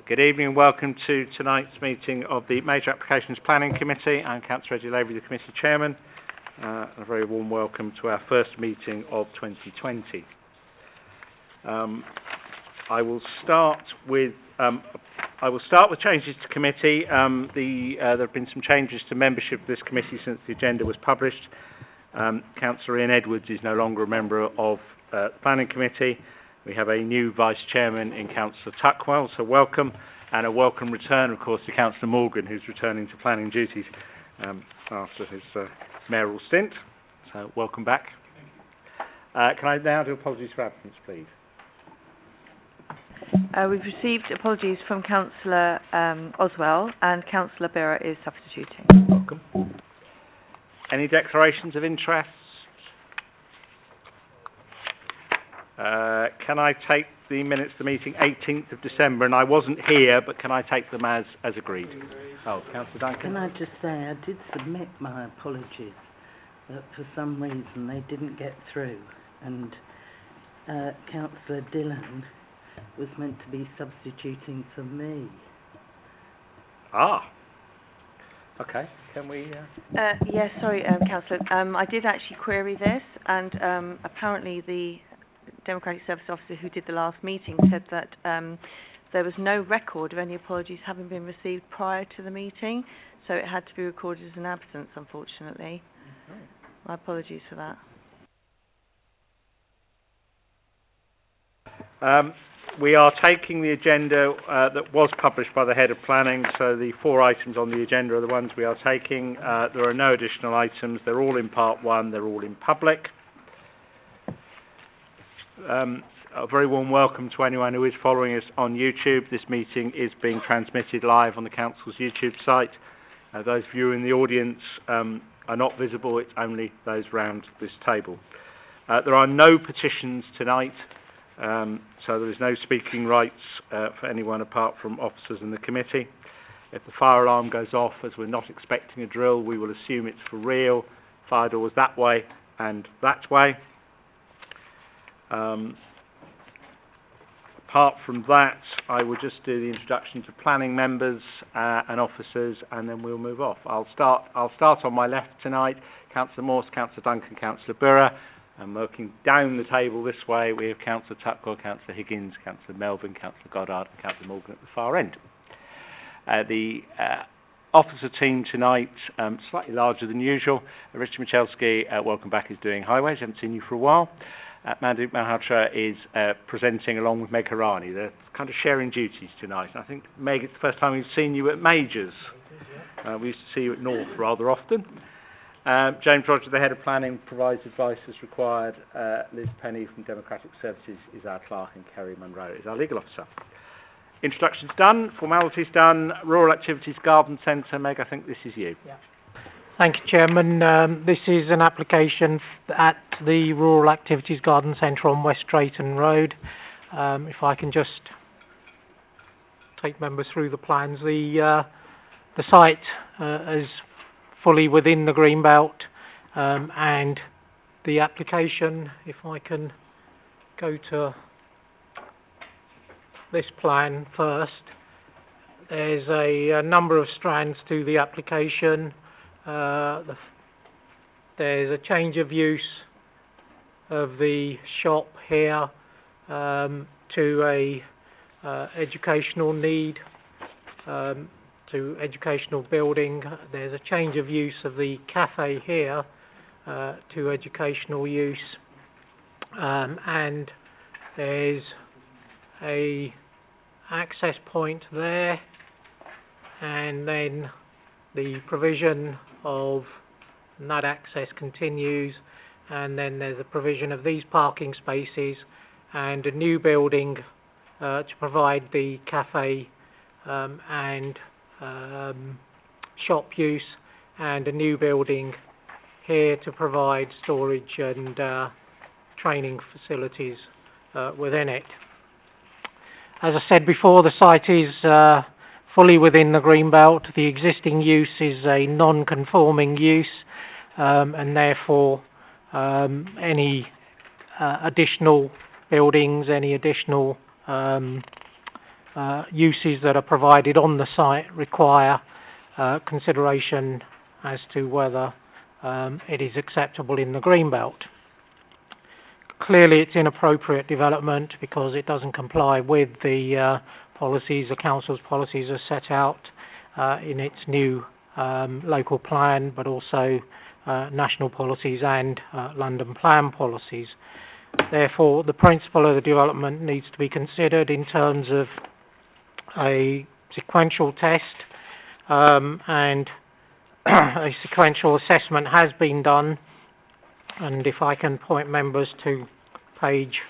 Good evening and welcome to tonight's meeting of the Major Applications Planning Committee. I'm Councillor Reggie Lavery, the Committee Chairman. A very warm welcome to our first meeting of 2020. I will start with changes to committee. There have been some changes to membership of this committee since the agenda was published. Councillor Ian Edwards is no longer a member of the Planning Committee. We have a new Vice Chairman in Councillor Tuckwell, so welcome, and a welcome return, of course, to Councillor Morgan, who's returning to planning duties after his mayoral stint. So welcome back. Can I now do apologies for absence, please? We've received apologies from Councillor Oswell, and Councillor Borough is substituting. Welcome. Any declarations of interest? Can I take the minutes of the meeting 18th of December? And I wasn't here, but can I take them as agreed? Oh, Councillor Duncan. Can I just say, I did submit my apologies, but for some reason they didn't get through. And Councillor Dillon was meant to be substituting for me. Ah. Okay. Can we... Yes, sorry, Councillor. I did actually query this, and apparently the Democratic Service Officer who did the last meeting said that there was no record of any apologies having been received prior to the meeting, so it had to be recorded as an absence, unfortunately. Okay. My apologies for that. We are taking the agenda that was published by the Head of Planning, so the 4 items on the agenda are the ones we are taking. There are no additional items. They're all in Part 1. They're all in public. A very warm welcome to anyone who is following us on YouTube. This meeting is being transmitted live on the Council's YouTube site. Those of you in the audience are not visible. It's only those round this table. There are no petitions tonight, so there is no speaking rights for anyone apart from officers in the committee. If the fire alarm goes off, as we're not expecting a drill, we will assume it's for real. Fire doors that way and that way. Apart from that, I will just do the introduction to planning members and officers, and then we'll move off. I'll start on my left tonight. Councillor Morse, Councillor Duncan, Councillor Borough. And working down the table this way, we have Councillor Tuckwell, Councillor Higgins, Councillor Melvin, Councillor Goddard, and Councillor Morgan at the far end. The officer team tonight, slightly larger than usual. Richard Michalski, welcome back, is doing highways. Haven't seen you for a while. Mandeep Malhotra is presenting along with Meg Harani. They're kind of sharing duties tonight. I think, Meg, it's the first time we've seen you at Majors. We used to see you at North rather often. James Roger, the Head of Planning, provides advice as required. Liz Penny from Democratic Services is our clerk, and Kerry Munro is our legal officer. Introductions done, formalities done. Rural Activities Garden Centre. Meg, I think this is you. Yeah. Thank you, Chairman. This is an application at the Rural Activities Garden Centre on West Drayton Road. If I can just take members through the plans. The site is fully within the Greenbelt, and the application, if I can go to this plan first, there's a number of strands to the application. There's a change of use of the shop here to a educational need, to educational building. There's a change of use of the cafe here to educational use, and there's a access point there, and then the provision of that access continues, and then there's a provision of these parking spaces and a new building to provide the cafe and shop use, and a new building here to provide storage and training facilities within it. As I said before, the site is fully within the Greenbelt. The existing use is a non-conforming use, and therefore any additional buildings, any additional uses that are provided on the site require consideration as to whether it is acceptable in the greenbelt. Clearly it's inappropriate development because it doesn't comply with the policies, the council's policies are set out in its new local plan, but also national policies and London plan policies. Therefore, the principle of the development needs to be considered in terms of a sequential test, and a sequential assessment has been done. And if I can point members to page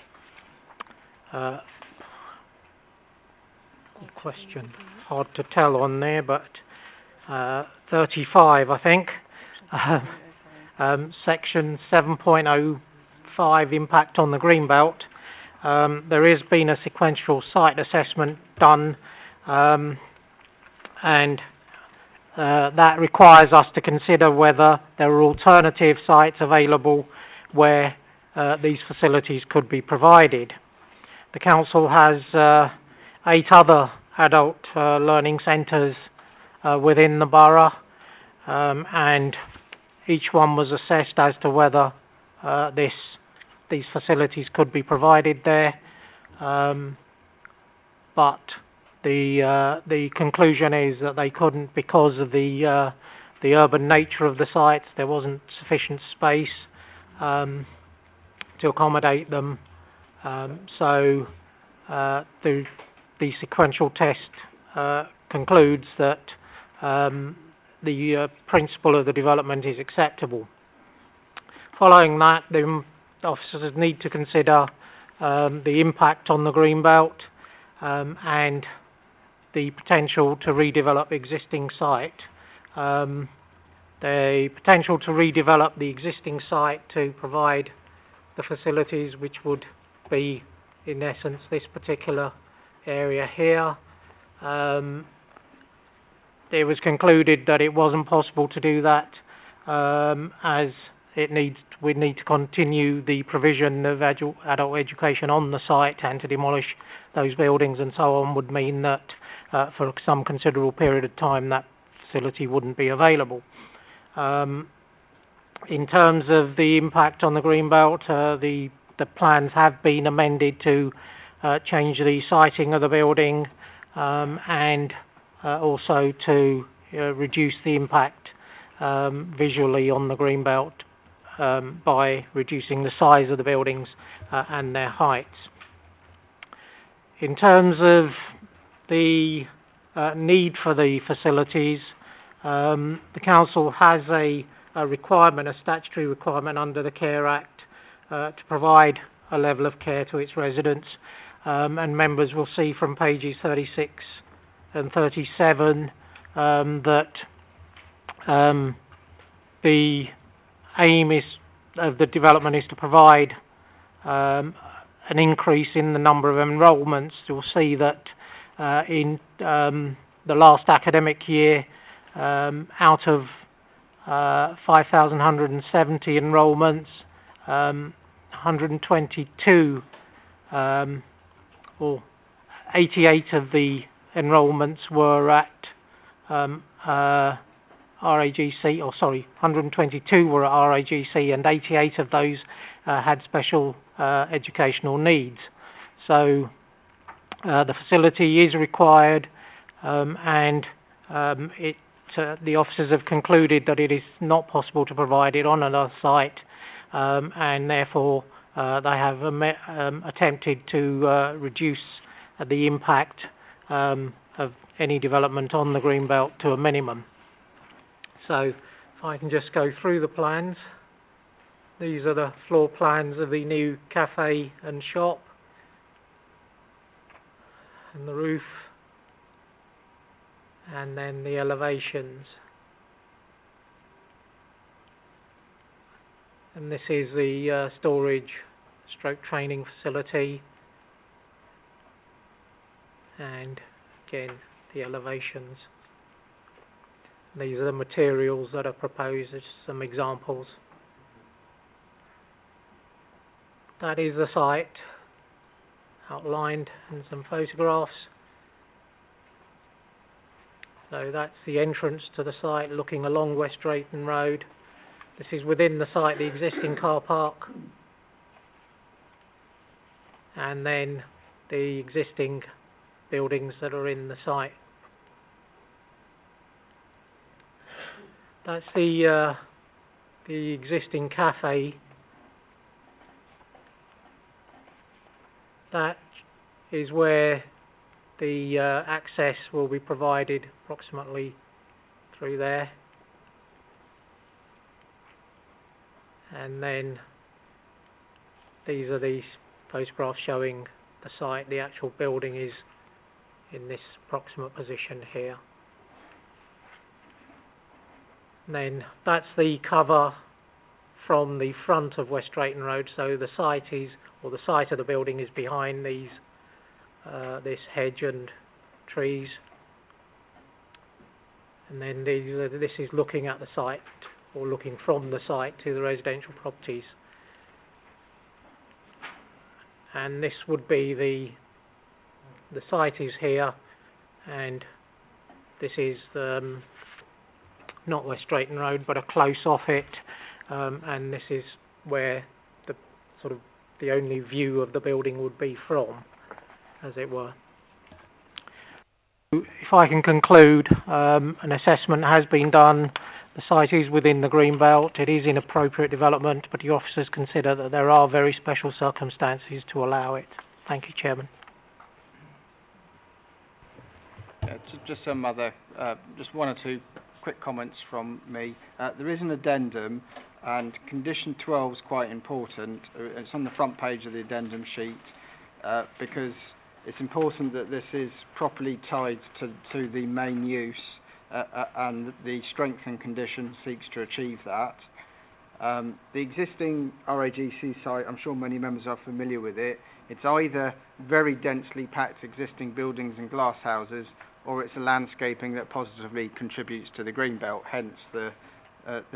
question, hard to tell on there, but 35, I think, section 7.05, impact on the greenbelt. There has been a sequential site assessment done, and that requires us to consider whether there are alternative sites available where these facilities could be provided. The council has 8 other adult learning centres within the borough, and each one was assessed as to whether these facilities could be provided there, but the conclusion is that they couldn't because of the urban nature of the sites. There wasn't sufficient space to accommodate them, so the sequential test concludes that the principle of the development is acceptable. Following that, the officers need to consider the impact on the greenbelt and the potential to redevelop existing site. The potential to redevelop the existing site to provide the facilities, which would be, in essence, this particular area here. It was concluded that it wasn't possible to do that, as we need to continue the provision of adult education on the site, and to demolish those buildings and so on would mean that for some considerable period of time that facility wouldn't be available. In terms of the impact on the greenbelt, the plans have been amended to change the siting of the building and also to reduce the impact visually on the greenbelt by reducing the size of the buildings and their heights. In terms of the need for the facilities, the council has a requirement, a statutory requirement under the Care Act to provide a level of care to its residents, and members will see from pages 36 and 37 that the aim of the development is to provide an increase in the number of enrolments. You'll see that in the last academic year, out of 5,170 enrolments, 122 or 88 of the enrolments were at RAGC, 122 were at RAGC, and 88 of those had special educational needs. So the facility is required, and the officers have concluded that it is not possible to provide it on another site, and therefore they have attempted to reduce the impact of any development on the greenbelt to a minimum. So if I can just go through the plans. These are the floor plans of the new cafe and shop, and the roof, and then the elevations. And this is the storage stroke training facility, and again the elevations. These are the materials that are proposed as some examples. That is the site outlined and some photographs. So that's the entrance to the site looking along West Drayton Road. This is within the site, the existing car park. And then the existing buildings that are in the site. That's the existing cafe. That is where the access will be provided approximately through there. And then these are the photographs showing the site. The actual building is in this approximate position here. And then that's the cover from the front of West Drayton Road. So the site is, or the site of the building is behind these this hedge and trees. And then this is looking at the site, or looking from the site to the residential properties. And this would be the site is here, and this is not West Drayton Road, but a close off it, and this is where the sort of the only view of the building would be from, as it were. If I can conclude, an assessment has been done. The site is within the green belt. It is in appropriate development, but the officers consider that there are very special circumstances to allow it. Thank you, Chairman. Just some other, just one or two quick comments from me. There is an addendum, and condition 12 is quite important. It's on the front page of the addendum sheet, because it's important that this is properly tied to the main use, and the strengthened condition seeks to achieve that. The existing RAGC site, I'm sure many members are familiar with it. It's either very densely packed existing buildings and glass houses, or it's a landscaping that positively contributes to the green belt, hence the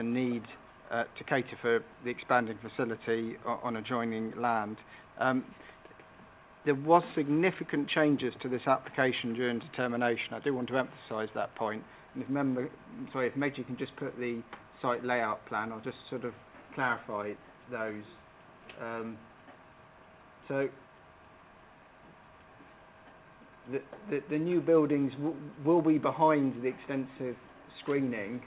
need to cater for the expanding facility on adjoining land. There was significant changes to this application during determination. I do want to emphasise that point. And if Meggie can just put the site layout plan, I'll just sort of clarify those. So the new buildings will be behind the extensive screening.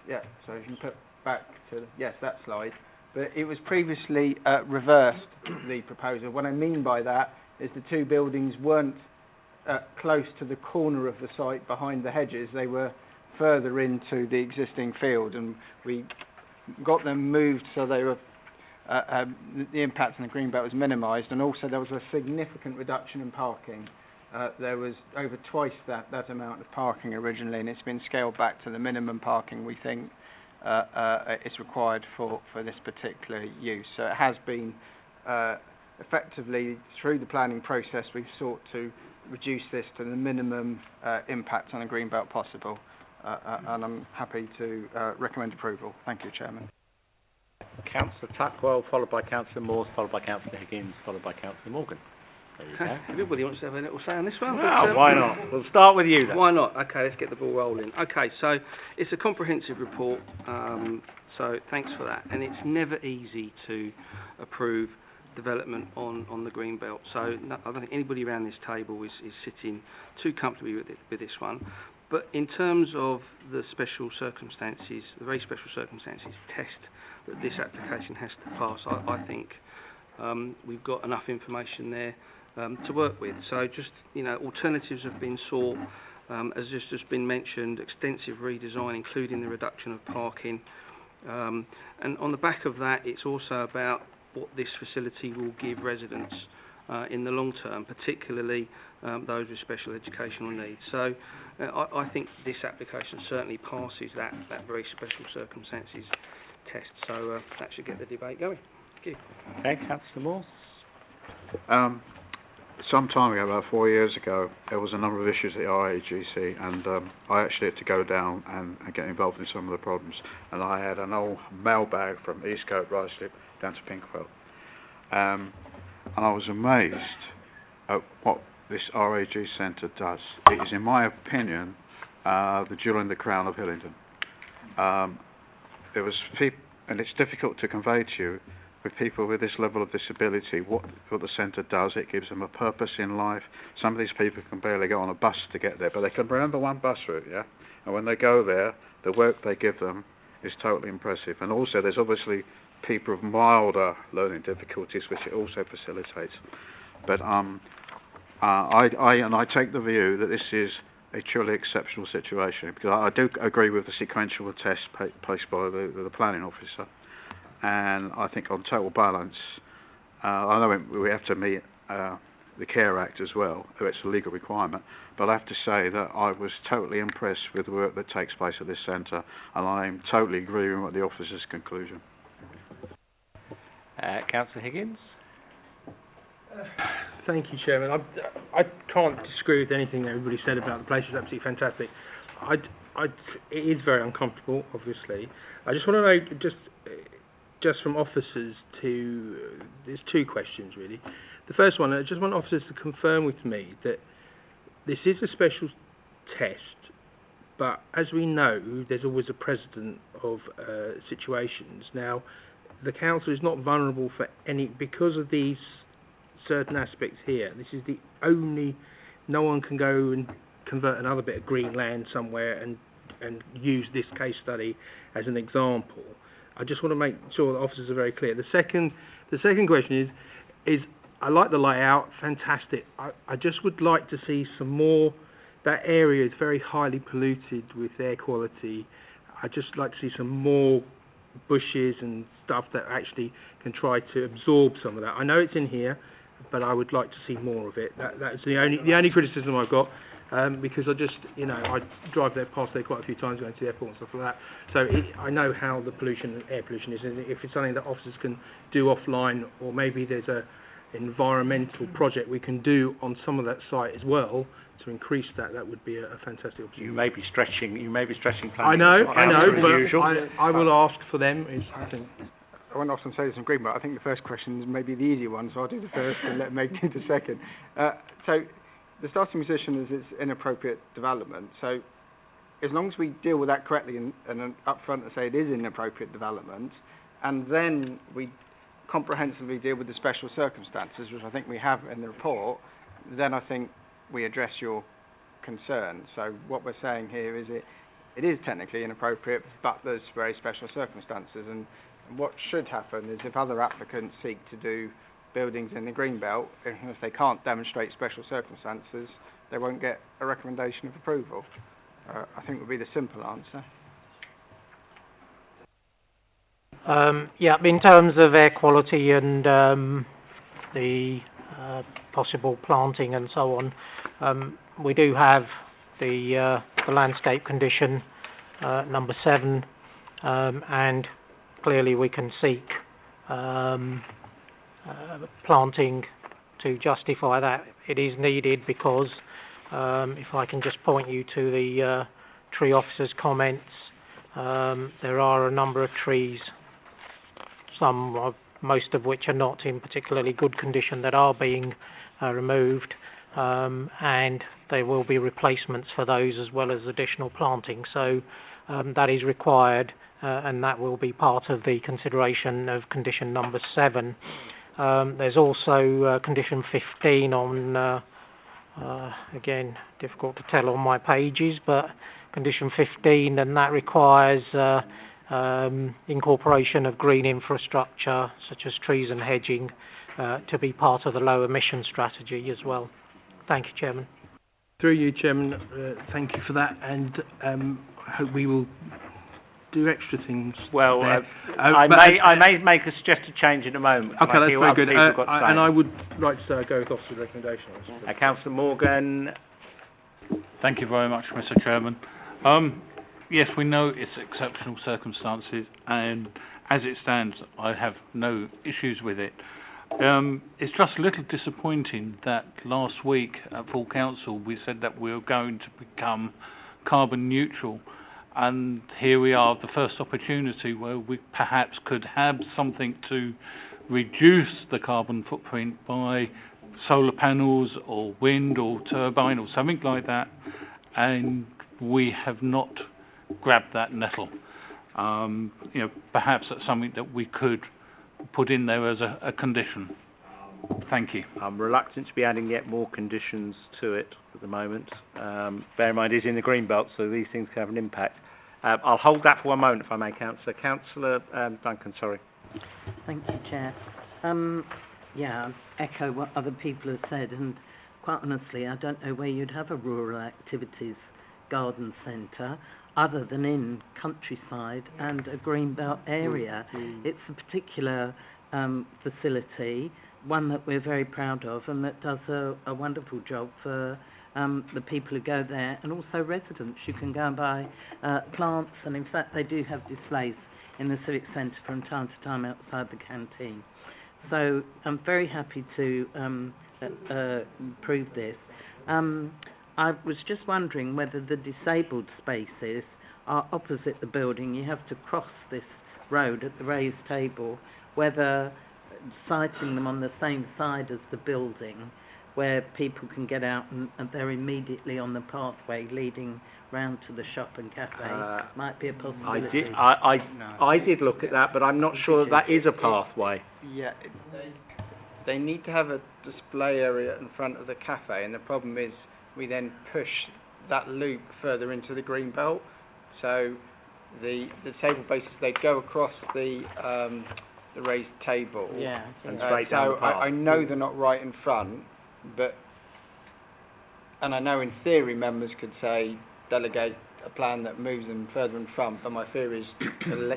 Yeah, so if you can put back to, yes, that slide. But it was previously reversed, the proposal. What I mean by that is the two buildings weren't close to the corner of the site behind the hedges. They were further into the existing field, and we got them moved so they were the impact on the green belt was minimised, and also there was a significant reduction in parking. There was over twice that amount of parking originally, and it's been scaled back to the minimum parking we think is required for this particular use. So it has been effectively, through the planning process, we've sought to reduce this to the minimum impact on the green belt possible, and I'm happy to recommend approval. Thank you, Chairman. Councillor Tuckwell, followed by Councillor Morse, followed by Councillor Higgins, followed by Councillor Morgan. There you go. Everybody wants to have a little say on this one. Well, why not? We'll start with you then. Why not? Okay, let's get the ball rolling. Okay, so it's a comprehensive report, so thanks for that. And it's never easy to approve development on the green belt. So I don't think anybody around this table is sitting too comfortably with this one. But in terms of the special circumstances, the very special circumstances test that this application has to pass, I think we've got enough information there to work with. So just, alternatives have been sought, as just been mentioned, extensive redesign, including the reduction of parking. And on the back of that, it's also about what this facility will give residents in the long term, particularly those with special educational needs. So I think this application certainly passes that very special circumstances test. So that should get the debate going. Thank you. Okay, Councillor Morse. Some time ago, about 4 years ago, there was a number of issues at the RAGC, and I actually had to go down and get involved in some of the problems. And I had an old mailbag from Eastcote Ruislip down to Pinkwell. And I was amazed at what this RAG centre does. It is, in my opinion, the jewel in the crown of Hillingdon. And it's difficult to convey to you, with people with this level of disability, what the centre does. It gives them a purpose in life. Some of these people can barely go on a bus to get there, but they can remember one bus route, yeah? And when they go there, the work they give them is totally impressive. And also, there's obviously people of milder learning difficulties, which it also facilitates. But I take the view that this is a truly exceptional situation, because I do agree with the sequential test placed by the planning officer. And I think on total balance, I know we have to meet the Care Act as well, it's a legal requirement, but I have to say that I was totally impressed with the work that takes place at this centre, and I'm totally agreeing with the officer's conclusion. Councillor Higgins? Thank you, Chairman. I can't disagree with anything that everybody said about the place. It's absolutely fantastic. It is very uncomfortable, obviously. I just want to know, just from officers there's two questions really. The first one, I just want officers to confirm with me that this is a special test, but as we know, there's always a precedent of situations. Now, the council is not vulnerable for any, because of these certain aspects here. This is the only, no one can go and convert another bit of green land somewhere and use this case study as an example. I just want to make sure the officers are very clear. The second question is I like the layout, fantastic. I just would like to see some more. That area is very highly polluted with air quality. I'd just like to see some more bushes and stuff that actually can try to absorb some of that. I know it's in here, but I would like to see more of it. That's the only criticism I've got. Because I drive there past there quite a few times going to the airport and stuff like that. So I know how the air pollution is, and if it's something that officers can do offline, or maybe there's a environmental project we can do on some of that site as well to increase that would be a fantastic opportunity. You may be stretching planning. I know, but I will ask for them. I think. I won't often say this in agreement, but I think the first question is maybe the easier one, so I'll do the first and let Meg do the second. So the starting position is it's inappropriate development. So as long as we deal with that correctly and up front and say it is inappropriate development, and then we comprehensively deal with the special circumstances, which I think we have in the report, then I think we address your concern. So what we're saying here is it is technically inappropriate, but there's very special circumstances. And what should happen is if other applicants seek to do buildings in the Greenbelt, if they can't demonstrate special circumstances, they won't get a recommendation of approval. I think would be the simple answer. In terms of air quality and the possible planting and so on, we do have the landscape condition number 7, and clearly we can seek planting to justify that. It is needed because if I can just point you to the tree officer's comments, there are a number of trees, most of which are not in particularly good condition, that are being removed, and there will be replacements for those as well as additional planting. So that is required, and that will be part of the consideration of condition number 7. There's also condition 15 on, again, difficult to tell on my pages, but condition 15, and that requires incorporation of green infrastructure, such as trees and hedging, to be part of the low emission strategy as well. Thank you, Chairman. Through you, Chairman, thank you for that, and I hope we will do extra things. Well, I may make a suggested change in a moment. Okay, that's very good. And I would like to go with officer's recommendation. Councillor Morgan. Thank you very much, Mr. Chairman. Yes, we know it's exceptional circumstances, and as it stands, I have no issues with it. It's just a little disappointing that last week at full council we said that we were going to become carbon neutral, and here we are, the first opportunity where we perhaps could have something to reduce the carbon footprint by solar panels or wind or turbine or something like that, and we have not grabbed that nettle. Perhaps that's something that we could put in there as a condition. Thank you. I'm reluctant to be adding yet more conditions to it at the moment. Bear in mind, it is in the green belt, so these things can have an impact. I'll hold that for one moment, if I may, Councillor. Councillor Duncan, sorry. Thank you, Chair. Yeah, echo what other people have said, and quite honestly, I don't know where you'd have a rural activities garden centre other than in countryside and a greenbelt area. It's a particular facility, one that we're very proud of and that does a wonderful job for the people who go there, and also residents. You can go and buy plants, and in fact they do have displays in the Civic Centre from time to time outside the canteen. So I'm very happy to approve this. I was just wondering whether the disabled spaces are opposite the building. You have to cross this road at the raised table, whether siting them on the same side as the building where people can get out and they're immediately on the pathway leading round to the shop and cafe might be a possibility. I did look at that, but I'm not sure that is a pathway. Yeah, they need to have a display area in front of the cafe, and the problem is we then push that loop further into the green belt. So the disabled bases, they go across the raised table. Yeah. And straight down the path. I know they're not right in front, and I know in theory members could say delegate a plan that moves them further in front, but my fear is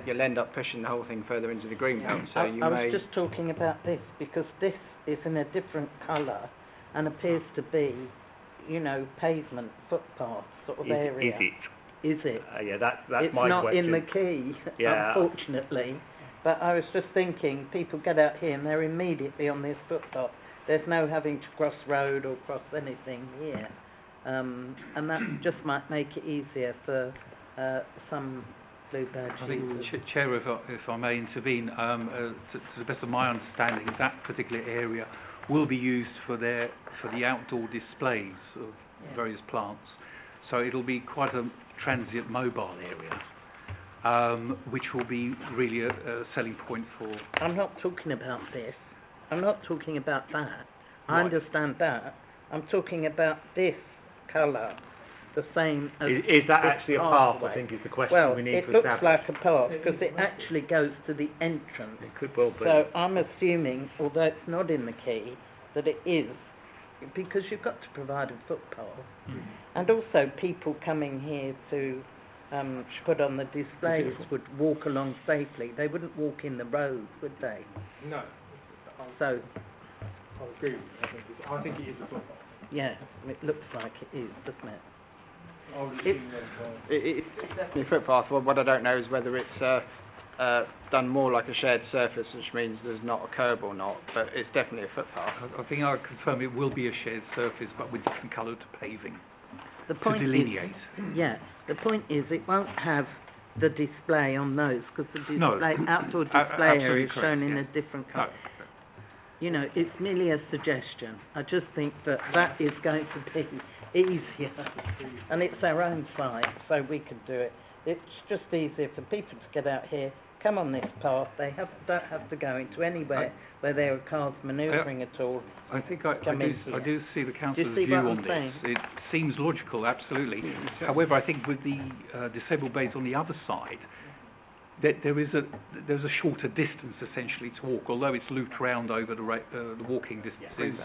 you'll end up pushing the whole thing further into the green belt. So I was just talking about this because this is in a different colour and appears to be, pavement, footpath sort of area. Is it? Yeah, that's it's my question. It's not in the key, unfortunately. But I was just thinking, people get out here and they're immediately on this footpath. There's no having to cross road or cross anything here. And that just might make it easier for some blue badge users. I think, Chair, if I may intervene, to the best of my understanding, that particular area will be used for the outdoor displays of various plants. So it'll be quite a transient mobile area, which will be really a selling point for... I'm not talking about this. I'm not talking about that. I Right. understand that. I'm talking about this colour, the same as... Is that actually a path, pathway. I think, is the question Well, we need it to looks establish. like a path because it actually goes to the entrance. It could well be. So I'm assuming, although it's not in the key, that it is, because you've got to provide a footpath. And also people coming here to put on the displays would walk along safely. They wouldn't walk in the road, would they? No. So, I agree with you. I think it is a footpath. yeah, it looks like it is, doesn't it? It's definitely a footpath. What I don't know is whether it's done more like a shared surface, which means there's not a curb or not, but it's definitely a footpath. I think I confirm it will be a shared surface, but with different coloured paving The point to delineate. the point is it won't have the display on those because the display, No. outdoor display Absolutely area is correct, shown in yeah. a different No. colour. It's merely a suggestion. I just think that is going to be easier, and it's our own site, so we can do it. It's just easier for people to get out here, come on this path. They don't have to go into anywhere where there are cars manoeuvring at all. I think I do see the councillor's see view what on I'm this. saying? It seems logical, absolutely. However, I think with the disabled bays on the other side, there's a shorter distance essentially to walk, although it's looped round over the walking distances.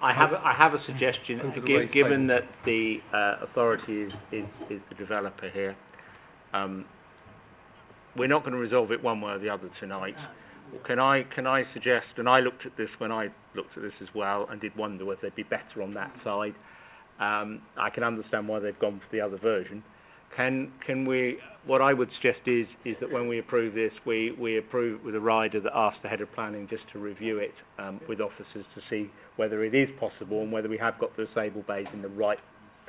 I have a suggestion, Over the raised given that the authority is the developer here. We're not going to resolve it one way or the other tonight. Can I suggest, and I looked at this when I looked at this as well, and did wonder whether they'd be better on that side. I can understand why they've gone for the other version. Can we? What I would suggest is that when we approve this, we approve it with a rider that asks the head of planning just to review it with officers to see whether it is possible and whether we have got the disabled bays in the right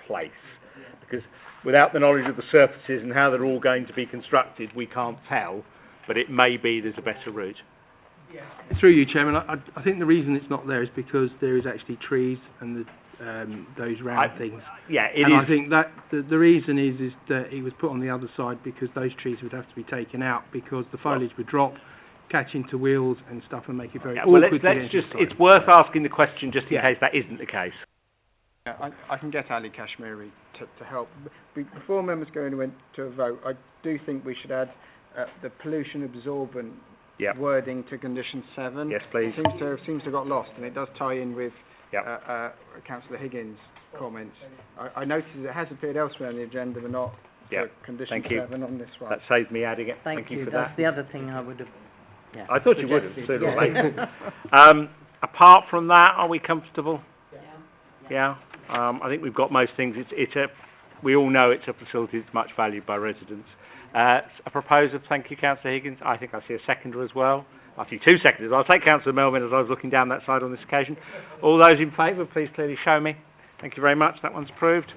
place. Because without the knowledge of the surfaces and how they're all going to be constructed, we can't tell. But it may be there's a better route. Through you, Chairman, I think the reason it's not there is because there is actually trees and those round things. Yeah, it and is. I think that the reason is that it was put on the other side because those trees would have to be taken out because the foliage would drop, catch into wheels and stuff, and make it very Well, awkward. let's just. It's worth asking the question just in case that isn't the case. I can get Ali Kashmiri to help. Before members go into a vote, I do think we should add the pollution absorbent wording to condition 7. Yes, please. It seems to have got lost, and it does tie in with Councillor Higgins' comments. I noticed it has appeared elsewhere on the agenda, but not for condition 7 on this one. That saves me adding it. Thank you. For That's that. the other thing I would have. Yeah, I thought you would have, suggested. sooner or later. Apart from that, are we comfortable? Yeah. I think we've got most things. We all know it's a facility that's much valued by residents. A proposer, thank you, Councillor Higgins. I think I see a seconder as well. I see 2 seconders. I'll take Councillor Melvin as I was looking down that side on this occasion. All those in favour, please clearly show me. Thank you very much. That one's approved.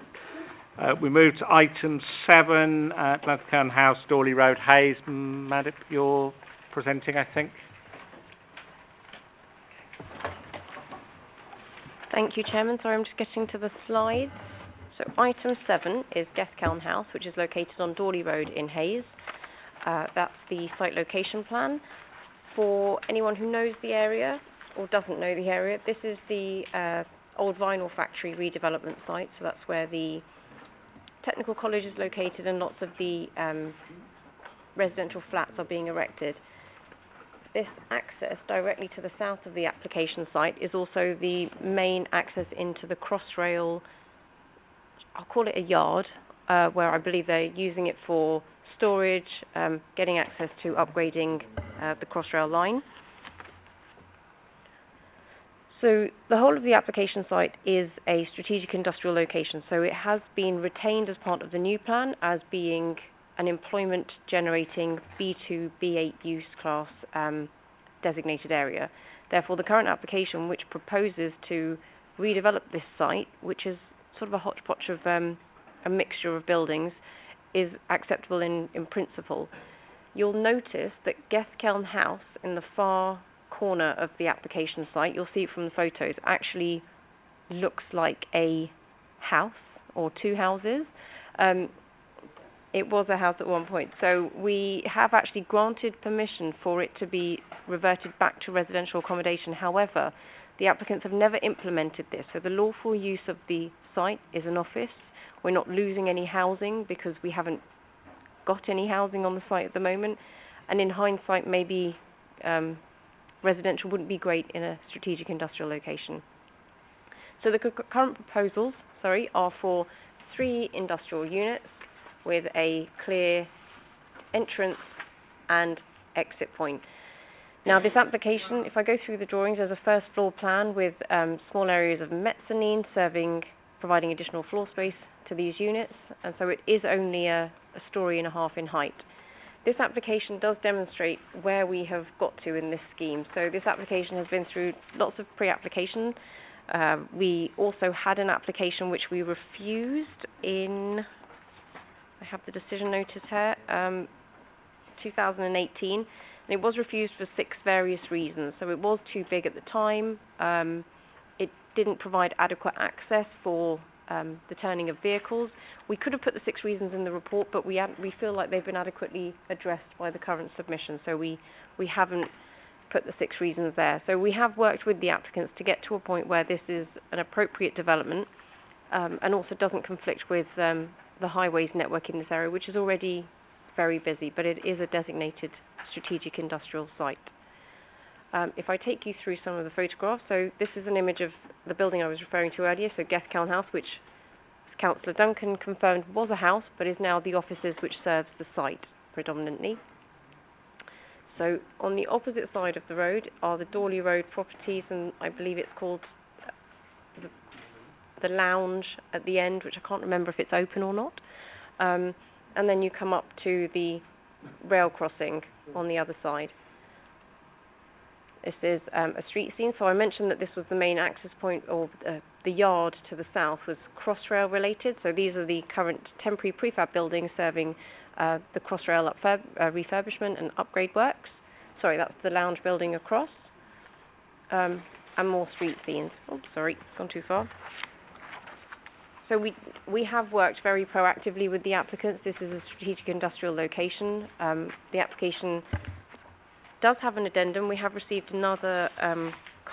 We move to item 7, Gladstone House, Dawley Road, Hayes. Madam, you're presenting, I think. Thank you, Chairman. Sorry, I'm just getting to the slides. So item 7 is Guestkeln House, which is located on Dawley Road in Hayes. That's the site location plan. For anyone who knows the area or doesn't know the area, this is the old vinyl factory redevelopment site. So that's where the technical college is located and lots of the residential flats are being erected. This access directly to the south of the application site is also the main access into the Crossrail, I'll call it a yard, where I believe they're using it for storage, getting access to upgrading the Crossrail line. So the whole of the application site is a strategic industrial location, so it has been retained as part of the new plan as being an employment generating B2, B8 use class designated area. Therefore, the current application, which proposes to redevelop this site, which is sort of a hodgepodge of a mixture of buildings, is acceptable in principle. You'll notice that Guestkeln House in the far corner of the application site, you'll see it from the photos, actually looks like a house or 2 houses. It was a house at one point. So we have actually granted permission for it to be reverted back to residential accommodation. However, the applicants have never implemented this. So the lawful use of the site is an office. We're not losing any housing because we haven't got any housing on the site at the moment. And in hindsight, maybe residential wouldn't be great in a strategic industrial location. So the current proposals, are for 3 industrial units with a clear entrance and exit point. Now this application, if I go through the drawings, there's a first floor plan with small areas of mezzanine providing additional floor space to these units, and so it is only a storey and a half in height. This application does demonstrate where we have got to in this scheme. So this application has been through lots of pre-application. We also had an application which we refused in, I have the decision notice here, 2018, and it was refused for 6 various reasons. So it was too big at the time, it didn't provide adequate access for the turning of vehicles. We could have put the 6 reasons in the report, but we feel like they've been adequately addressed by the current submission, so we haven't put the 6 reasons there. So we have worked with the applicants to get to a point where this is an appropriate development and also doesn't conflict with the highways network in this area, which is already very busy, but it is a designated strategic industrial site. If I take you through some of the photographs, so this is an image of the building I was referring to earlier, so Guestkeln House, which Councillor Duncan confirmed was a house, but is now the offices which serves the site predominantly. So on the opposite side of the road are the Dawley Road properties, and I believe it's called the lounge at the end, which I can't remember if it's open or not. And then you come up to the rail crossing on the other side. This is a street scene. So I mentioned that this was the main access point, or the yard to the south was Crossrail related. So these are the current temporary prefab buildings serving the Crossrail refurbishment and upgrade works. Sorry, that's the lounge building across. And more street scenes. Oh, sorry, gone too far. So we have worked very proactively with the applicants. This is a strategic industrial location. The application does have an addendum. We have received another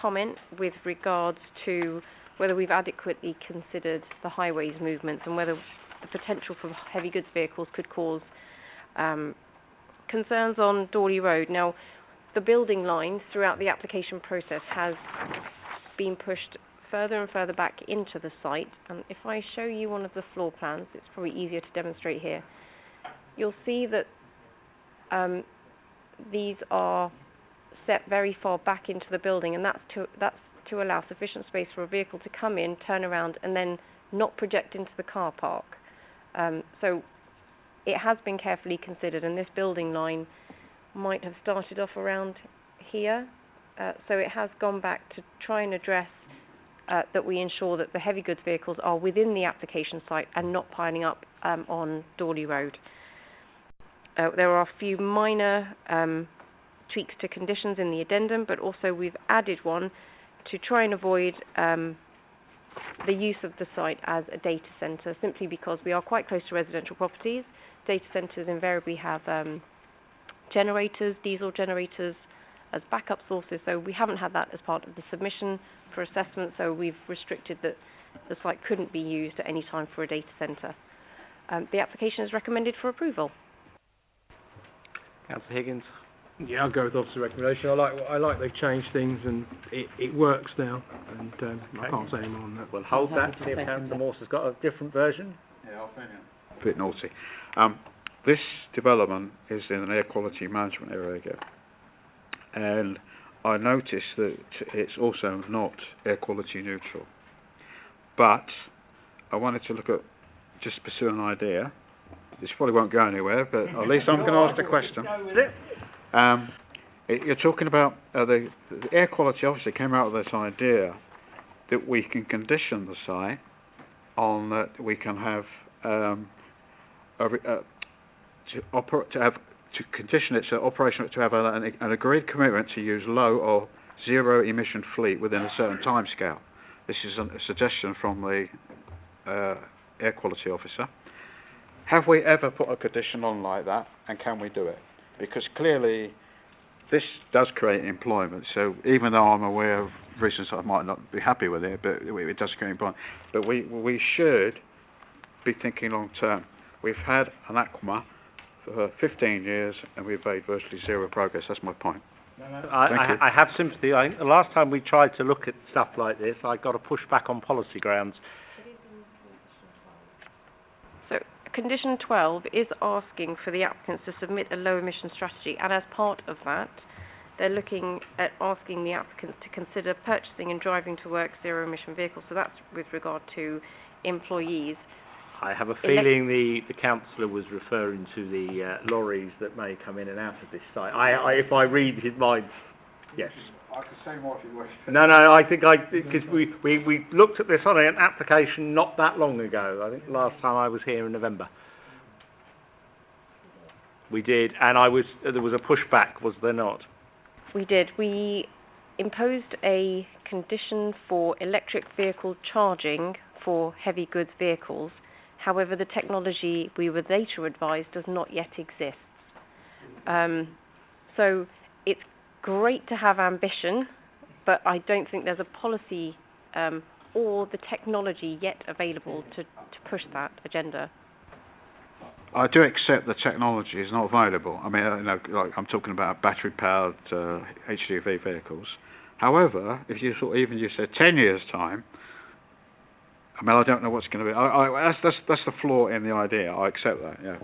comment with regards to whether we've adequately considered the highways movements and whether the potential for heavy goods vehicles could cause concerns on Dawley Road. Now, the building line throughout the application process has been pushed further and further back into the site. And if I show you one of the floor plans, it's probably easier to demonstrate here. You'll see that these are set very far back into the building, and that's to allow sufficient space for a vehicle to come in, turn around, and then not project into the car park. So it has been carefully considered, and this building line might have started off around here. So it has gone back to try and address that we ensure that the heavy goods vehicles are within the application site and not piling up on Dawley Road. There are a few minor tweaks to conditions in the addendum, but also we've added one to try and avoid the use of the site as a data centre, simply because we are quite close to residential properties. Data centres invariably have generators, diesel generators, as backup sources, so we haven't had that as part of the submission for assessment, so we've restricted that the site couldn't be used at any time for a data centre. The application is recommended for approval. Councillor Higgins. Yeah, I'll go with officer recommendation. I like they've changed things and it works now, and I can't say any more on that. We'll hold that, see if Councillor Morse has got a different version. Yeah, I'll find it. A bit naughty. This development is in an air quality management area, and I noticed that it's also not air quality neutral. But I wanted to look at, just pursue an idea. This probably won't go anywhere, but at least I'm going to ask the question. You're talking about the air quality. Obviously came out of this idea that we can condition the site on that we can have to condition it to operation to have an agreed commitment to use low or zero emission fleet within a certain time scale. This is a suggestion from the air quality officer. Have we ever put a condition on like that, and can we do it? Because clearly this does create employment, so even though I'm aware of reasons I might not be happy with it, but it does create employment. But we should be thinking long term. We've had an AQMA for 15 years and we've made virtually zero progress. That's my point. I have sympathy. The last time we tried to look at stuff like this, I got a pushback on policy grounds. So condition 12 is asking for the applicants to submit a low emission strategy, and as part of that they're looking at asking the applicants to consider purchasing and driving to work zero emission vehicles. So that's with regard to employees. I have a feeling the councillor was referring to the lorries that may come in and out of this site. If I read his mind, yes. I can say more if you wish. No, I think because we looked at this on an application not that long ago. I think the last time I was here in November. We did, and there was a pushback, was there not? We did. We imposed a condition for electric vehicle charging for heavy goods vehicles. However, the technology, we were later advised, does not yet exist. So it's great to have ambition, but I don't think there's a policy or the technology yet available to push that agenda. I do accept the technology is not available. I mean, like I'm talking about battery-powered HGV vehicles. However, if you said 10 years' time, I mean, I don't know what's going to be. That's the flaw in the idea. I accept that. Yeah.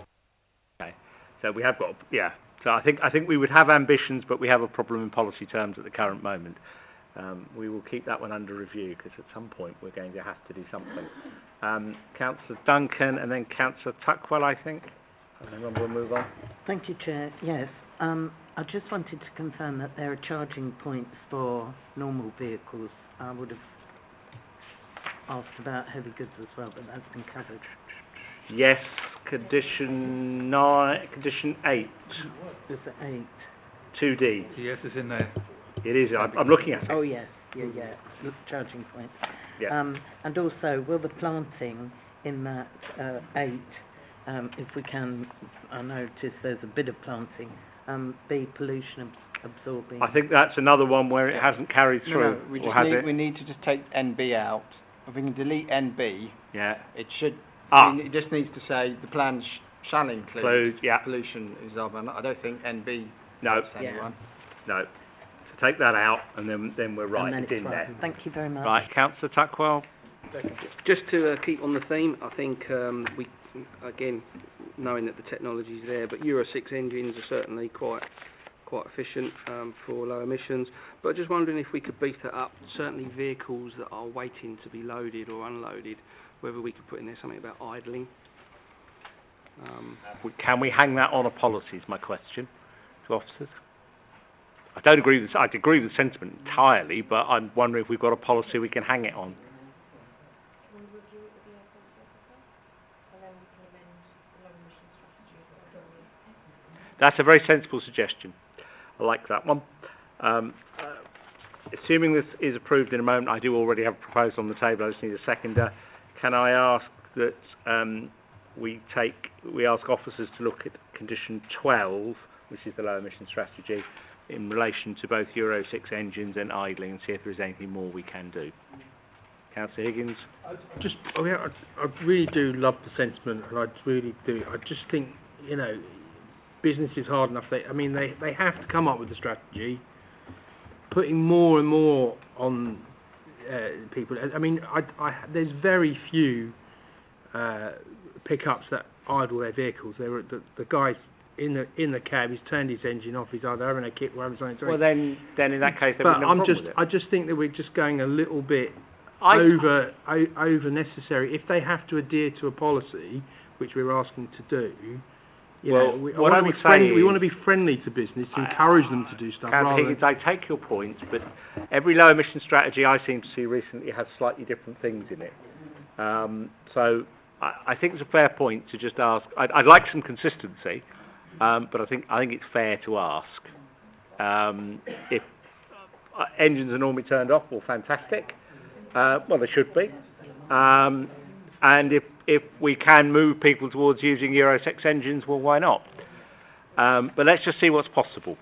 Okay. So we have got. Yeah. So I think we would have ambitions, but we have a problem in policy terms at the current moment. We will keep that one under review because at some point we're going to have to do something. Councillor Duncan and then Councillor Tuckwell, I think. And then we'll move on. Thank you, Chair. Yes. I just wanted to confirm that there are charging points for normal vehicles. I would have asked about heavy goods as well, but that's been covered. Yes, condition 8. Is it 8? 2D. Yes, it's in there. It is. I'm looking at it. Oh yes, yeah. Charging points. Yeah. And also, will the planting in that 8, if we can, I notice there's a bit of planting, be pollution absorbing. I think that's another one where it hasn't carried through, we or has it? we need to just take NB out. If we can delete NB, Yeah. it should. Ah. I mean, it just needs to say the plan shall include Yeah. pollution is of. And I don't think NB No. helps anyone. No. So take that out, and then we're right. And then It's in there. Thank you very much. Right, Councillor Tuckwell. Just to keep on the theme, I think we, again, knowing that the technology is there, but Euro 6 engines are certainly quite efficient for low emissions. But just wondering if we could beef that up. Certainly vehicles that are waiting to be loaded or unloaded, whether we could put in there something about idling. Can we hang that on a policy, is my question to officers? I'd agree with the sentiment entirely, but I'm wondering if we've got a policy we can hang it on. That's a very sensible suggestion. I like that one. Assuming this is approved in a moment, I do already have a proposal on the table. I just need a seconder. Can I ask that we ask officers to look at condition 12, which is the low emission strategy, in relation to both Euro 6 engines and idling, and see if there is anything more we can do. Councillor Higgins. I really do love the sentiment, and I really do. I just think, business is hard enough. They have to come up with a strategy. Putting more and more on people. There's very few pickups that idle their vehicles. The guy in the cab, he's turned his engine off. He's either having a kick or having something to Well, then in that case, there would be no problem with it. I just think that we're just going a little bit over necessary. If they have to adhere to a policy, which we're asking to do, we want to be friendly to business, encourage them to do stuff. Higgins, I take your point, but every low emission strategy I seem to see recently has slightly different things in it. So I think it's a fair point to just ask. I'd like some consistency, but I think it's fair to ask. If engines are normally turned off, well, fantastic. Well, they should be. And if we can move people towards using Euro 6 engines, well, why not? But let's just see what's possible.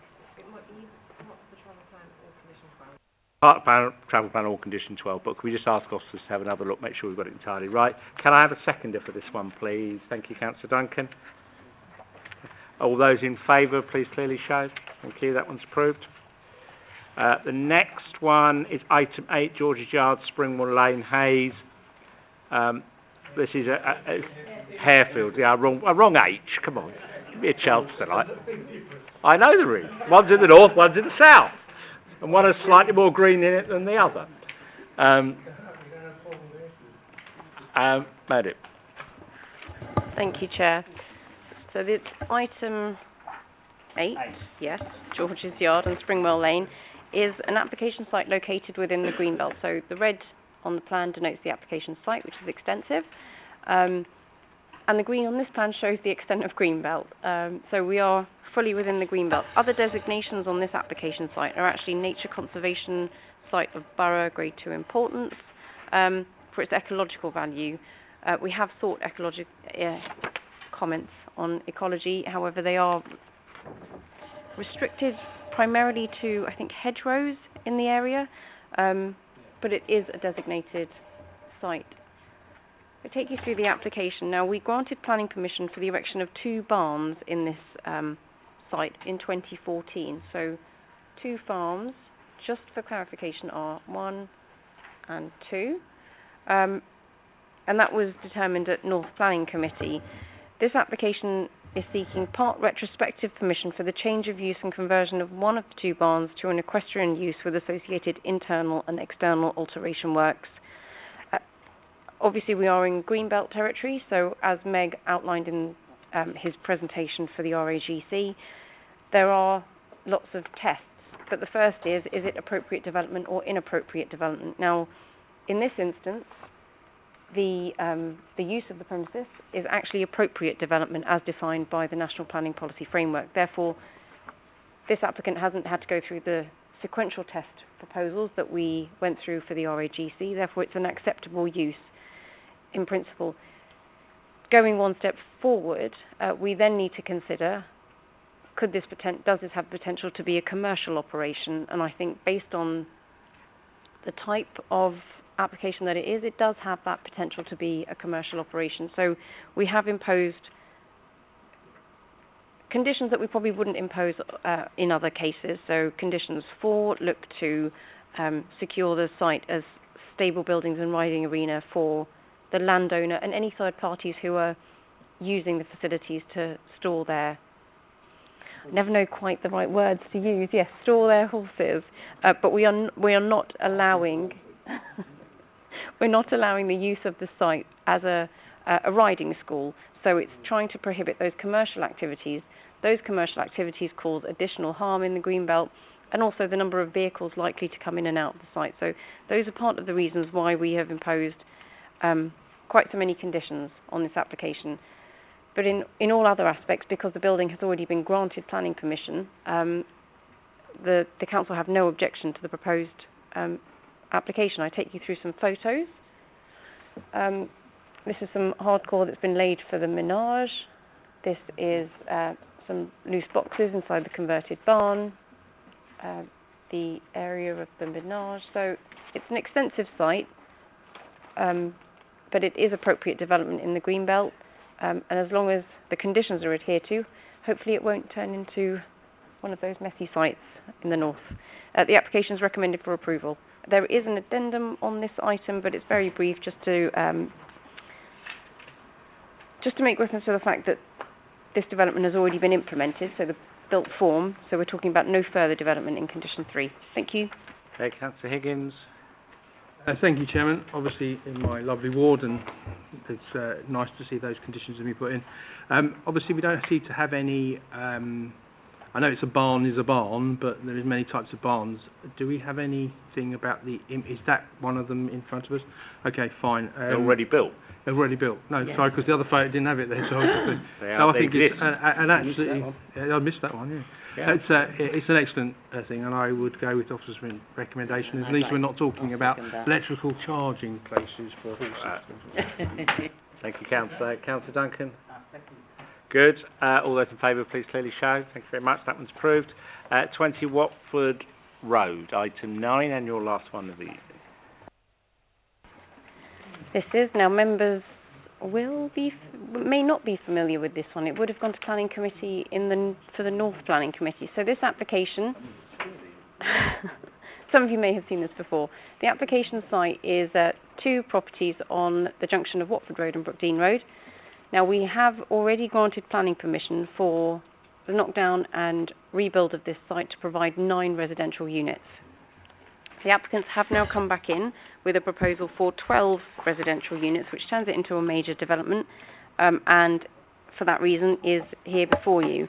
Part of travel plan or condition 12, but can we just ask officers to have another look, make sure we've got it entirely right. Can I have a seconder for this one, please? Thank you, Councillor Duncan. All those in favour, please clearly show. Thank you, that one's approved. The next one is item 8, George's Yard, Springwell Lane, Hayes. This is a Harefield, a wrong H, come on. Give me a chance tonight. I know there is. One's in the north, one's in the south. And one has slightly more green in it than the other. Madam. Thank you, Chair. So it's item 8, yes, George's Yard and Springwell Lane, is an application site located within the Greenbelt. So the red on the plan denotes the application site, which is extensive. And the green on this plan shows the extent of Greenbelt. So we are fully within the Greenbelt. Other designations on this application site are actually Nature Conservation Site of Borough, Grade 2 importance, for its ecological value. We have sought comments on ecology, however they are restricted primarily to, I think, hedgerows in the area, but it is a designated site. I'll take you through the application. Now, we granted planning permission for the erection of 2 barns in this site in 2014. So 2 farms, just for clarification, are 1 and 2. And that was determined at North Planning Committee. This application is seeking part retrospective permission for the change of use and conversion of 1 of the 2 barns to an equestrian use with associated internal and external alteration works. Obviously, we are in Greenbelt territory, so as Meg outlined in his presentation for the RAGC, there are lots of tests. But the first is it appropriate development or inappropriate development? Now, in this instance, the use of the premises is actually appropriate development as defined by the National Planning Policy Framework. Therefore, this applicant hasn't had to go through the sequential test proposals that we went through for the RAGC. Therefore, it's an acceptable use in principle. going one step forward, we then need to consider, does this have potential to be a commercial operation? And I think based on the type of application that it does have that potential to be a commercial operation. So we have imposed conditions that we probably wouldn't impose in other cases. So conditions 4 look to secure the site as stable buildings and riding arena for the landowner and any third parties who are using the facilities to store their, never know quite the right words to use, yes, store their horses. But we are not allowing we're not allowing the use of the site as a riding school. So it's trying to prohibit those commercial activities. Those commercial activities cause additional harm in the greenbelt, and also the number of vehicles likely to come in and out of the site. So those are part of the reasons why we have imposed quite so many conditions on this application. But in all other aspects, because the building has already been granted planning permission, the council have no objection to the proposed application. I take you through some photos. This is some hardcore that's been laid for the menage. This is some loose boxes inside the converted barn. The area of the menage. So it's an extensive site, but it is appropriate development in the greenbelt. And as long as the conditions are adhered to, hopefully it won't turn into one of those messy sites in the north. The application is recommended for approval. There is an addendum on this item, but it's very brief, just to make reference to the fact that this development has already been implemented, so the built form, so we're talking about no further development in condition 3. Thank you. Okay, Councillor Higgins. Thank you, Chairman. Obviously, in my lovely ward, and it's nice to see those conditions have been put in. Obviously, we don't seem to have any. I know it's a barn is a barn, but there is many types of barns. Do we have anything about the? Is that one of them in front of us? Okay, fine. Already built. Already built. No, Yeah. Sorry, because the other photo didn't have it there. So I think it's and actually, I missed that one. Yeah. It's an excellent thing, and I would go with the officer's recommendation. At least we're not talking about electrical charging places for horses. Thank you, Councillor. Councillor Duncan? Good. All those in favour, please clearly show. Thank you very much. That one's approved. 20 Watford Road, item 9, and your last one of the evening. This is, now members may not be familiar with this one. It would have gone to planning committee for the North Planning Committee. So this application, some of you may have seen this before. The application site is 2 properties on the junction of Watford Road and Brookdean Road. Now we have already granted planning permission for the knockdown and rebuild of this site to provide 9 residential units. The applicants have now come back in with a proposal for 12 residential units, which turns it into a major development, and for that reason is here before you.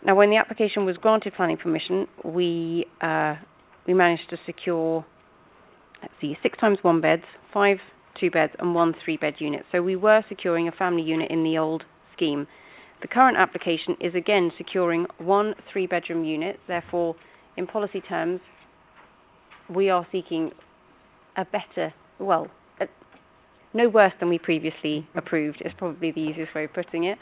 Now, when the application was granted planning permission, we managed to secure, 6 times 1 beds, 5 2-beds and 1 3-bed unit. So we were securing a family unit in the old scheme. The current application is again securing 1 3-bedroom unit. Therefore, in policy terms, we are seeking a better, no worse than we previously approved is probably the easiest way of putting it.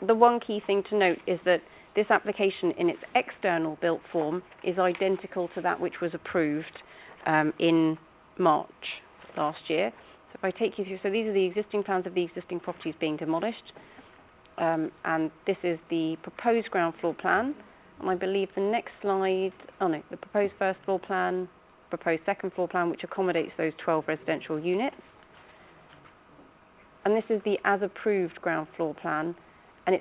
The one key thing to note is that this application in its external built form is identical to that which was approved in March last year. So if I take you through, so these are the existing plans of the existing properties being demolished, and this is the proposed ground floor plan. And I believe the next slide, the proposed first floor plan, proposed second floor plan, which accommodates those 12 residential units. And this is the as-approved ground floor plan, and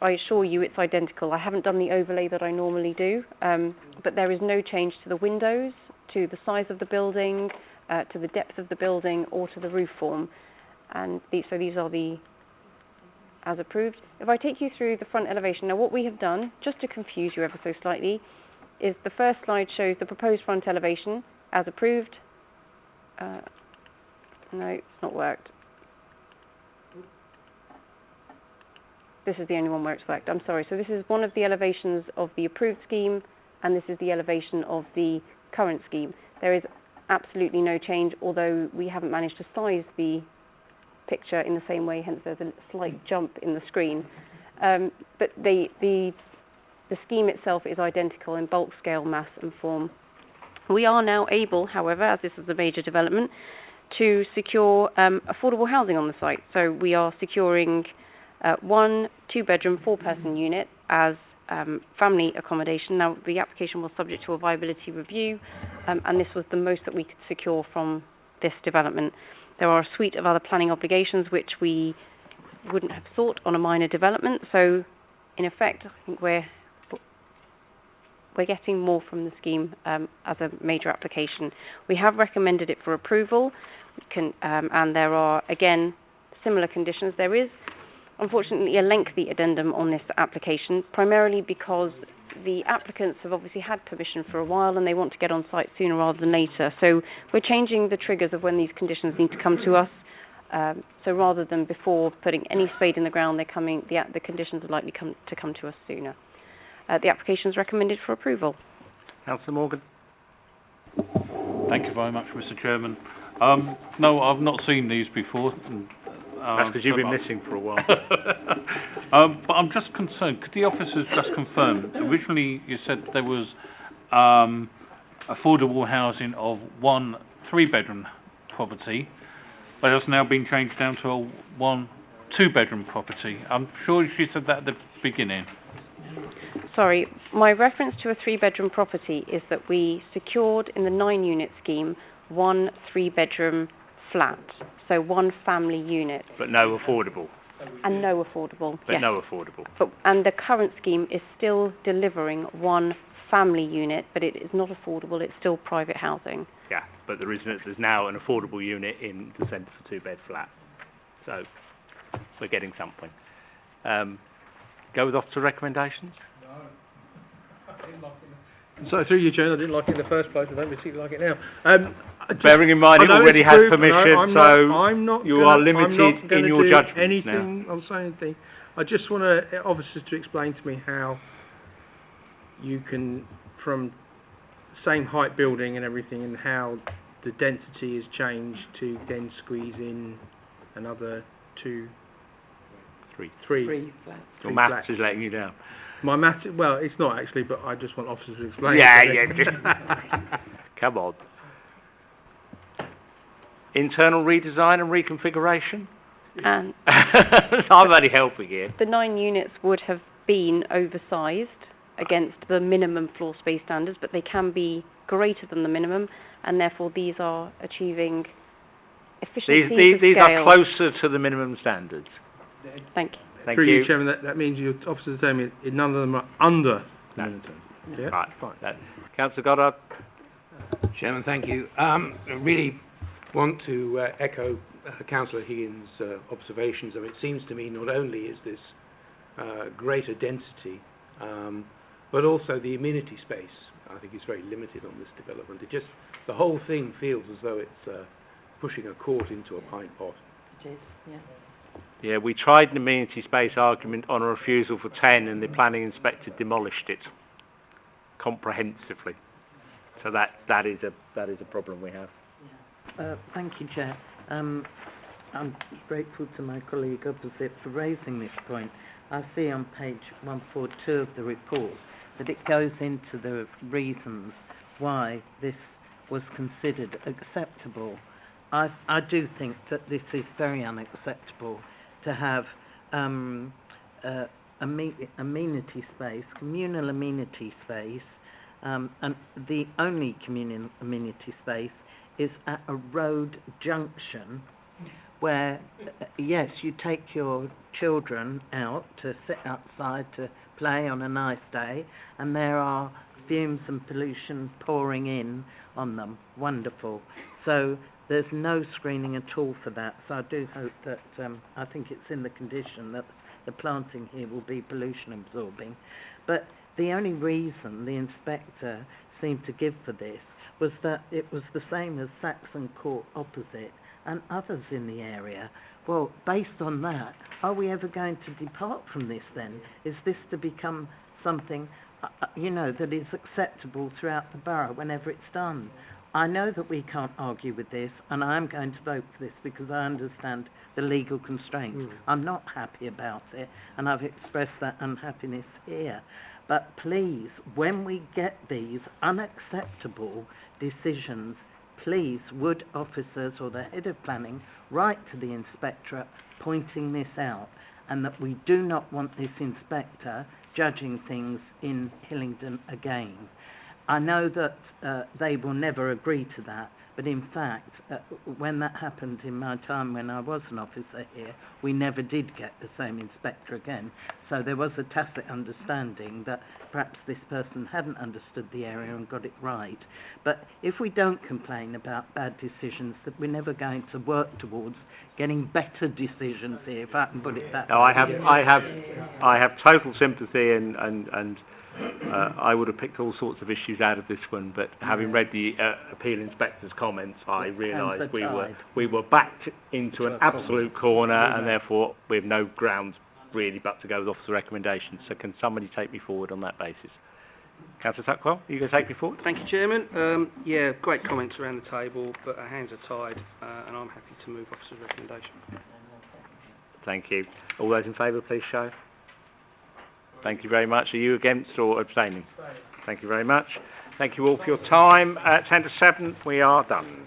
I assure you it's identical. I haven't done the overlay that I normally do, but there is no change to the windows, to the size of the building, to the depth of the building, or to the roof form. And these are the as approved. If I take you through the front elevation, now what we have done, just to confuse you ever so slightly, is the first slide shows the proposed front elevation as approved. No, it's not worked. This is the only one where it's worked. I'm sorry. So this is one of the elevations of the approved scheme, and this is the elevation of the current scheme. There is absolutely no change, although we haven't managed to size the picture in the same way, hence there's a slight jump in the screen. But the scheme itself is identical in bulk, scale, mass and form. We are now able, however, as this is a major development, to secure affordable housing on the site. So we are securing 1 2-bedroom, 4-person unit as family accommodation. Now, the application was subject to a viability review, and this was the most that we could secure from this development. There are a suite of other planning obligations which we wouldn't have sought on a minor development. So, in effect, I think we're getting more from the scheme as a major application. We have recommended it for approval, and there are, again, similar conditions. There is, unfortunately, a lengthy addendum on this application, primarily because the applicants have obviously had permission for a while and they want to get on site sooner rather than later. So we're changing the triggers of when these conditions need to come to us. So rather than before putting any spade in the ground, the conditions are likely to come to us sooner. The application is recommended for approval. Councillor Morgan. Thank you very much, Mr. Chairman. No, I've not seen these before. That's because you've been missing for a while. But I'm just concerned. Could the officers just confirm? Originally, you said there was affordable housing of 1 3-bedroom property, but it's now been changed down to a 1 2-bedroom property. I'm sure she said that at the beginning. Sorry, my reference to a 3-bedroom property is that we secured in the 9-unit scheme 1 3-bedroom flat, so 1 family unit. But no affordable. And no affordable. But yes. no affordable. And the current scheme is still delivering 1 family unit, but it is not affordable. It's still private housing. Yeah, but there's now an affordable unit in the centre for 2-bed flat. So we're getting something. Go with officer recommendations. So through you, Chair, I didn't like it in the first place. I don't particularly like it now. Bearing in mind it already had permission, you are limited in your judgment anything. I'm saying anything. I just want officers to explain to me how you can, from same height building and everything, and how the density is changed to then squeeze in another 3 flats. Your maths is letting you down. My maths, well, it's not actually, but I just want officers to explain. Yeah. Come on. Internal redesign and reconfiguration? And I'm only helping here. The 9 units would have been oversized against the minimum floor space standards, but they can be greater than the minimum, and therefore these are achieving efficiency. These are closer to the minimum standards. Thank you. Through you, Chairman, that means your officers are telling me none of them are under the minimum standards. Yeah? Right, fine. Councillor Goddard. Chairman, thank you. I really want to echo Councillor Higgins' observations. I mean, it seems to me not only is this greater density, but also the amenity space, I think, is very limited on this development. The whole thing feels as though it's pushing a quart into a pint pot. It is, yeah. Yeah, we tried an amenity space argument on a refusal for 10, and the planning inspector demolished it comprehensively. So that is a problem we have. Thank you, Chair. I'm grateful to my colleague opposite for raising this point. I see on page 142 of the report that it goes into the reasons why this was considered acceptable. I do think that this is very unacceptable to have amenity space, communal amenity space, and the only communal amenity space is at a road junction where, yes, you take your children out to sit outside to play on a nice day, and there are fumes and pollution pouring in on them. Wonderful. So there's no screening at all for that. So I do hope that, I think it's in the condition that the planting here will be pollution absorbing. But the only reason the inspector seemed to give for this was that it was the same as Saxon Court opposite and others in the area. Well, based on that, are we ever going to depart from this then? Is this to become something, that is acceptable throughout the borough whenever it's done? I know that we can't argue with this, and I'm going to vote for this because I understand the legal constraints. I'm not happy about it, and I've expressed that unhappiness here. But please, when we get these unacceptable decisions, please, would officers or the head of planning write to the inspectorate pointing this out, and that we do not want this inspector judging things in Hillingdon again. I know that they will never agree to that, but in fact, when that happened in my time when I was an officer here, we never did get the same inspector again. So there was a tacit understanding that perhaps this person hadn't understood the area and got it right. But if we don't complain about bad decisions, that we're never going to work towards getting better decisions here, if I can put it that way. No, I have total sympathy and I would have picked all sorts of issues out of this one, but having read the appeal inspector's comments, I realised we were backed into an absolute corner, and therefore we have no grounds really but to go with officer recommendations. So can somebody take me forward on that basis? Councillor Tuckwell, are you going to take me forward? Thank you, Chairman. Yeah, great comments around the table, but our hands are tied, and I'm happy to move officer's recommendation. Thank you. All those in favour, please show. Thank you very much. Are you against or abstaining? Thank you very much. Thank you all for your time. 10 to 7, we are done.